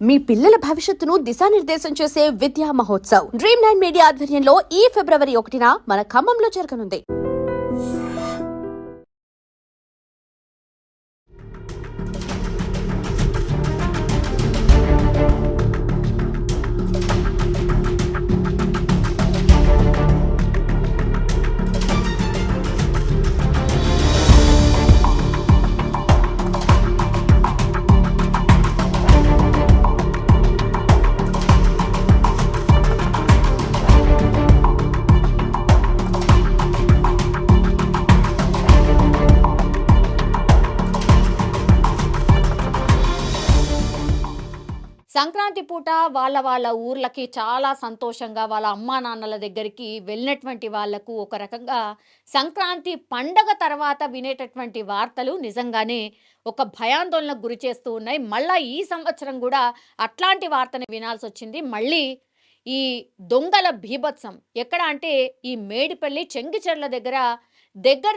మీ పిల్లల భవిష్యత్తును దిశానిర్దేశం చేసే విద్యా మహోత్సవ్ Dream9 మీడియా ఆధ్వర్యంలో ఈ ఫిబ్రవరి 1న మన ఖమ్మంలో జరగనుంది. సంక్రాంతి పూట వాళ్ళ ఊర్లకి చాలా సంతోషంగా వాళ్ళ అమ్మా నాన్నల దగ్గరికి వెళ్ళినటువంటి వాళ్లకు ఒక రకంగా సంక్రాంతి పండగ తర్వాత వినేటటువంటి వార్తలు నిజంగానే ఒక భయాందోళనకు గురి చేస్తూ ఉన్నాయి. మళ్ళా ఈ సంవత్సరం కూడా అట్లాంటి వార్తని వినాల్సి వచ్చింది. మళ్ళీ ఈ దొంగల బీభత్సం ఎక్కడ అంటే ఈ మేడిపల్లి చెంగిచెర్ల దగ్గర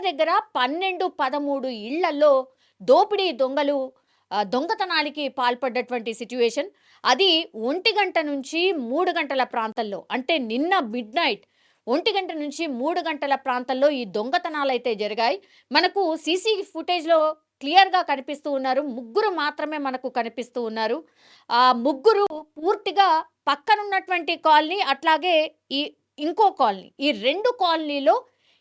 దగ్గర 12-13 ఇళ్లలో దోపిడీ దొంగలు దొంగతనానికి పాల్పడ్డటువంటి సిట్యుయేషన్. అది 1 గంట నుంచి 3 గంటల ప్రాంతంలో, అంటే నిన్న మిడ్ నైట్ 1 గంట నుంచి 3 గంటల ప్రాంతంలో ఈ దొంగతనాలైతే జరిగాయి. మనకు సీసీ ఫుటేజ్లో క్లియర్గా కనిపిస్తూ ఉన్నారు. ముగ్గురు మాత్రమే మనకు కనిపిస్తూ ఉన్నారు. ఆ ముగ్గురు పూర్తిగా పక్కనున్నటువంటి కాలనీ, అట్లాగే ఈ ఇంకో కాలనీ, ఈ 2 కాలనీలో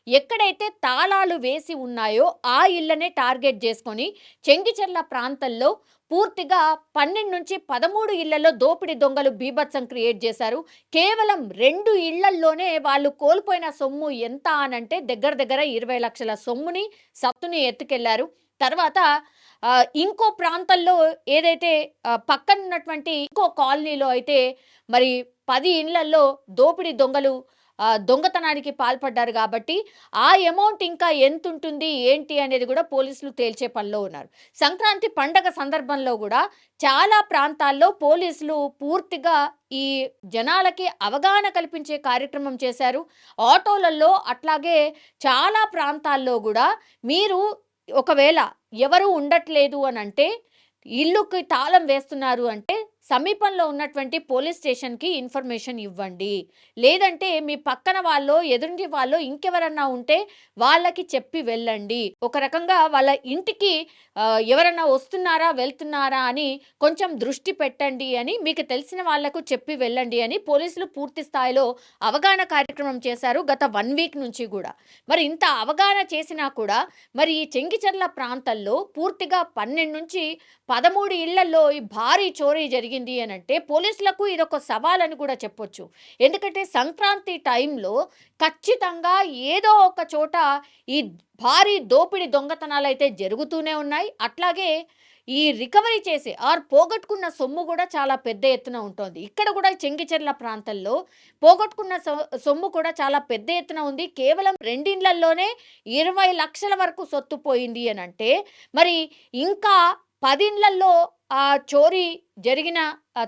ఎక్కడైతే తాళాలు వేసి ఉన్నాయో ఆ ఇళ్లనే టార్గెట్ చేసుకొని చెంగిచెర్ల ప్రాంతంలో పూర్తిగా 12-13 ఇళ్లలో దోపిడీ దొంగలు బీభత్సం క్రియేట్ చేశారు. కేవలం 2 ఇళ్లల్లోనే వాళ్ళు కోల్పోయిన సొమ్ము ఎంత అనంటే దగ్గర 20 లక్షల సొమ్ముని సత్తుని ఎత్తుకెళ్లారు. తర్వాత ఇంకో ప్రాంతంలో ఏదైతే పక్కన ఉన్నటువంటి ఇంకో కాలనీలో అయితే మరి 10 ఇళ్లలో దోపిడీ దొంగలు దొంగతనానికి పాల్పడ్డారు. కాబట్టి ఆ అమౌంట్ ఇంకా ఎంత ఉంటుంది ఏంటి అనేది కూడా పోలీసులు తేల్చే పనిలో ఉన్నారు. సంక్రాంతి పండగ సందర్భంలో కూడా చాలా ప్రాంతాల్లో పోలీసులు పూర్తిగా ఈ జనాలకి అవగాహన కల్పించే కార్యక్రమం చేశారు. ఆటోలలో అట్లాగే చాలా ప్రాంతాల్లో కూడా మీరు ఒకవేళ ఎవరు ఉండట్లేదు అని అంటే, ఇల్లుకి తాళం వేస్తున్నారు అంటే సమీపంలో ఉన్నటువంటి పోలీస్ స్టేషన్కి ఇన్ఫర్మేషన్ ఇవ్వండి. లేదంటే మీ పక్కన వాళ్ళు ఎదుటి వాళ్ళు ఇంకెవరన్నా ఉంటే వాళ్ళకి చెప్పి వెళ్ళండి. ఒక రకంగా వాళ్ళ ఇంటికి ఎవరన్నా వస్తున్నారా వెళ్తున్నారా అని కొంచెం దృష్టి పెట్టండి అని, మీకు తెలిసిన వాళ్లకు చెప్పి వెళ్ళండి అని పోలీసులు పూర్తి స్థాయిలో అవగాహన కార్యక్రమం చేశారు గత 1 వీక్ నుంచి కూడా. మరి ఇంత అవగాహన చేసినా కూడా మరి ఈ చెంగిచెర్ల ప్రాంతాల్లో పూర్తిగా 12-13 ఇళ్లలో ఈ భారీ చోరీ జరిగింది అని అంటే పోలీసులకు ఇదొక సవాల్ అని కూడా చెప్పొచ్చు. ఎందుకంటే సంక్రాంతి టైంలో ఖచ్చితంగా ఏదో ఒక చోట ఈ భారీ దోపిడీ దొంగతనాలు అయితే జరుగుతూనే ఉన్నాయి. అట్లాగే ఈ రికవరీ చేసే పోగొట్టుకున్న సొమ్ము కూడా చాలా పెద్ద ఎత్తున ఉంటుంది. ఇక్కడ కూడా చెంగిచెర్ల ప్రాంతంలో పోగొట్టుకున్న సొమ్ము కూడా చాలా పెద్ద ఎత్తున ఉంది. కేవలం 2 ఇళ్లలోనే 20 లక్షల వరకు సొత్తు పోయింది అని అంటే, మరి ఇంకా 10 ఇళ్లలో చోరీ జరిగిన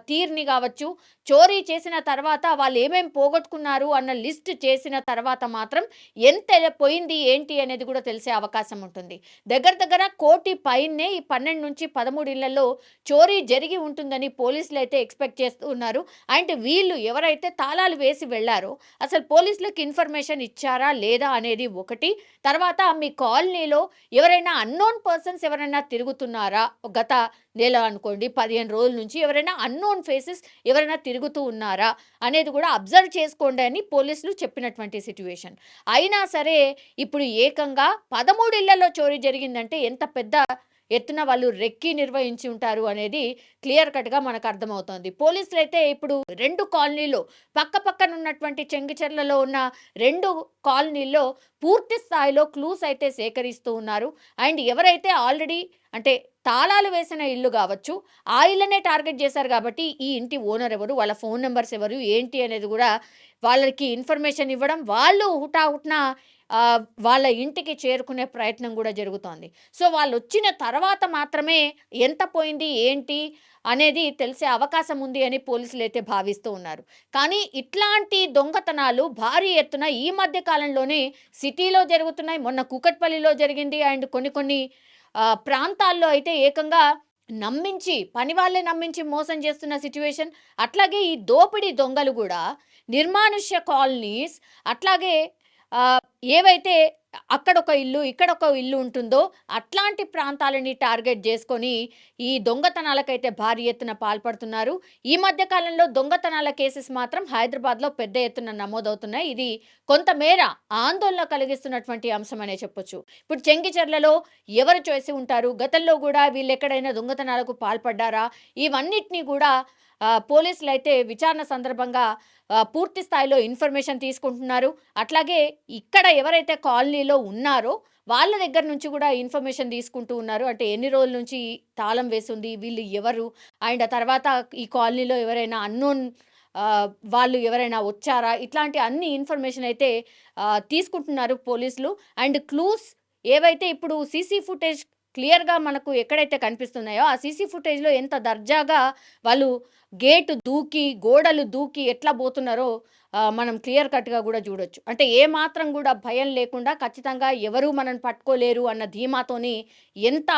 తీరుని కావచ్చు, చోరీ చేసిన తర్వాత వాళ్ళు ఏమేమి పోగొట్టుకున్నారు అన్న లిస్ట్ చేసిన తర్వాత మాత్రం ఎంత పోయింది ఏంటి అనేది కూడా తెలిసే అవకాశం ఉంటుంది. దగ్గర 1 కోటి పైనే ఈ 12-13 ఇళ్లలో చోరీ జరిగి ఉంటుందని పోలీసులు అయితే ఎక్స్పెక్ట్ చేస్తూ ఉన్నారు. అండ్ వీళ్ళు ఎవరైతే తాళాలు వేసి వెళ్ళారో అసలు పోలీసులకు ఇన్ఫర్మేషన్ ఇచ్చారా లేదా అనేది ఒకటి. తర్వాత మీ కాలనీలో ఎవరైనా అన్నోన్ పర్సన్స్ ఎవరైనా తిరుగుతున్నారా, గత నెల అనుకోండి 15 రోజుల నుంచి ఎవరైనా అన్నోన్ ఫేసెస్ ఎవరైనా తిరుగుతూ ఉన్నారా అనేది కూడా అబ్జర్వ్ చేసుకోండి అని పోలీసులు చెప్పినటువంటి సిట్యుయేషన్. అయినా సరే ఇప్పుడు ఏకంగా 13 ఇళ్లలో చోరీ జరిగిందంటే ఎంత పెద్ద ఎత్తున వాళ్ళు రెక్కి నిర్వహించి ఉంటారు అనేది క్లియర్ కట్గా మనకు అర్థమవుతోంది. పోలీసులు అయితే ఇప్పుడు 2 కాలనీలో పక్కన ఉన్నటువంటి చెంగిచెర్లలో ఉన్న 2 కాలనీల్లో పూర్తి స్థాయిలో క్లూస్ అయితే సేకరిస్తూ ఉన్నారు. అండ్ ఎవరైతే ఆల్రెడీ అంటే తాళాలు వేసిన ఇల్లు కావచ్చు, ఆ ఇళ్ళనే టార్గెట్ చేశారు కాబట్టి ఈ ఇంటి ఓనర్ ఎవరు, వాళ్ళ ఫోన్ నెంబర్స్ ఎవరు ఏంటి అనేది కూడా వాళ్ళకి ఇన్ఫర్మేషన్ ఇవ్వడం, వాళ్ళు హుటాహుటిన వాళ్ళ ఇంటికి చేరుకునే ప్రయత్నం కూడా జరుగుతోంది. సో వాళ్ళు వచ్చిన తర్వాత మాత్రమే ఎంత పోయింది ఏంటి అనేది తెలిసే అవకాశం ఉంది అని పోలీసులు అయితే భావిస్తూ ఉన్నారు. కానీ ఇట్లాంటి దొంగతనాలు భారీ ఎత్తున ఈ మధ్య కాలంలోనే సిటీలో జరుగుతున్నాయి. మొన్న కూకట్పల్లిలో జరిగింది. అండ్ కొన్ని ప్రాంతాల్లో అయితే ఏకంగా నమ్మించి పని వాళ్ళే నమ్మించి మోసం చేస్తున్న సిట్యుయేషన్. అట్లాగే ఈ దోపిడీ దొంగలు కూడా నిర్మానుష్య కాలనీస్, అట్లాగే ఏవైతే అక్కడొక ఇల్లు ఇక్కడొక ఇల్లు ఉంటుందో అట్లాంటి ప్రాంతాలని టార్గెట్ చేసుకొని ఈ దొంగతనాలకైతే భారీ ఎత్తున పాల్పడుతున్నారు. ఈ మధ్య కాలంలో దొంగతనాల కేసెస్ మాత్రం హైదరాబాద్లో పెద్ద ఎత్తున నమోదవుతున్నాయి. ఇది కొంతమేర ఆందోళన కలిగిస్తున్నటువంటి అంశం అనే చెప్పొచ్చు. ఇప్పుడు చెంగిచెర్లలో ఎవరు చేసి ఉంటారు, గతంలో కూడా వీళ్ళు ఎక్కడైనా దొంగతనాలకు పాల్పడ్డారా, ఇవన్నిటినీ కూడా పోలీసులు అయితే విచారణ సందర్భంగా పూర్తి స్థాయిలో ఇన్ఫర్మేషన్ తీసుకుంటున్నారు. అట్లాగే ఇక్కడ ఎవరైతే కాలనీలో ఉన్నారో వాళ్ళ దగ్గర నుంచి కూడా ఇన్ఫర్మేషన్ తీసుకుంటూ ఉన్నారు. అంటే ఎన్ని రోజుల నుంచి తాళం వేసింది, వీళ్ళు ఎవరు, అండ్ తర్వాత ఈ కాలనీలో ఎవరైనా అన్నోన్ వాళ్ళు ఎవరైనా వచ్చారా, ఇట్లాంటి అన్ని ఇన్ఫర్మేషన్ అయితే తీసుకుంటున్నారు పోలీసులు. అండ్ క్లూస్ ఏవైతే ఇప్పుడు సీసీ ఫుటేజ్ క్లియర్గా మనకు ఎక్కడైతే కనిపిస్తున్నాయో ఆ సీసీ ఫుటేజ్లో ఎంత దర్జాగా వాళ్ళు గేటు దూకి గోడలు దూకి ఎట్లా పోతున్నారో మనం క్లియర్ కట్గా కూడా చూడొచ్చు. అంటే ఏ మాత్రం కూడా భయం లేకుండా ఖచ్చితంగా ఎవరు మనల్ని పట్టుకోలేరు అన్న ధీమాతోని ఎంత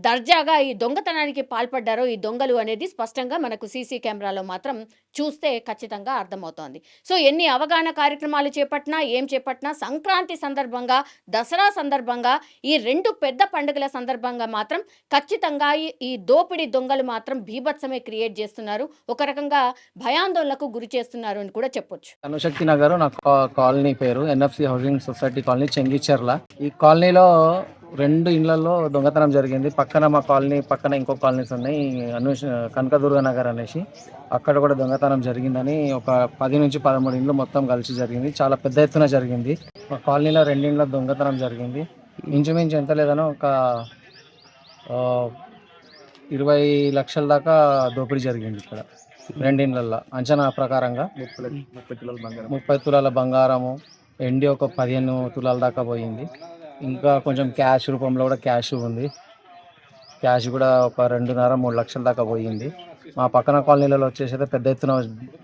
దర్జాగా ఈ దొంగతనానికి పాల్పడ్డారో ఈ దొంగలు అనేది స్పష్టంగా మనకు సీసీ కెమెరాలో మాత్రం చూస్తే ఖచ్చితంగా అర్థమవుతోంది. సో ఎన్ని అవగాహన కార్యక్రమాలు చేపట్టినా ఏం చేపట్టినా సంక్రాంతి సందర్భంగా, దసరా సందర్భంగా, ఈ రెండు పెద్ద పండుగల సందర్భంగా మాత్రం ఖచ్చితంగా ఈ దోపిడీ దొంగలు మాత్రం బీభత్సమే క్రియేట్ చేస్తున్నారు. ఒక రకంగా భయాందోళనకు గురి చేస్తున్నారు అని కూడా చెప్పొచ్చు. అనుశక్తి నగర్ నా కాలనీ పేరు NFC housing society colony Chengicherla. ఈ కాలనీలో 2 ఇళ్లలో దొంగతనం జరిగింది. పక్కన మా కాలనీ పక్కన ఇంకో కాలనీస్ ఉన్నాయి, కనకదుర్గ నగర్ అనేసి, అక్కడ కూడా దొంగతనం జరిగిందని ఒక 10 నుంచి 13 ఇండ్లు మొత్తం కలిసి జరిగింది. చాలా పెద్ద ఎత్తున జరిగింది. మా కాలనీలో 2 ఇండ్ల దొంగతనం జరిగింది. ఇంచుమించు ఎంత లేదనో ఒక 20 లక్షల దాకా దోపిడీ జరిగింది ఇక్కడ 2 ఇండ్లల్లో. అంచనా ప్రకారంగా 30 తులాల బంగారము, ఎండి ఒక 15 తులాల దాకా పోయింది. ఇంకా కొంచెం క్యాష్ రూపంలో కూడా క్యాష్ ఉంది. క్యాష్ కూడా ఒక 2.5-3 లక్షల దాకా పోయింది. మా పక్కన కాలనీలలో వచ్చేసి పెద్ద ఎత్తున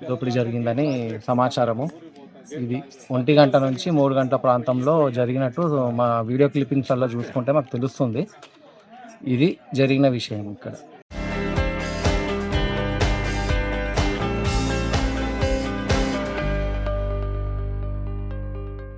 దోపిడీ జరిగిందని సమాచారము. ఇది 1 గంట నుంచి 3 గంటల ప్రాంతంలో జరిగినట్టు మా వీడియో క్లిప్పింగ్స్లో చూసుకుంటే మాకు తెలుస్తుంది. ఇది జరిగిన విషయం ఇక్కడ.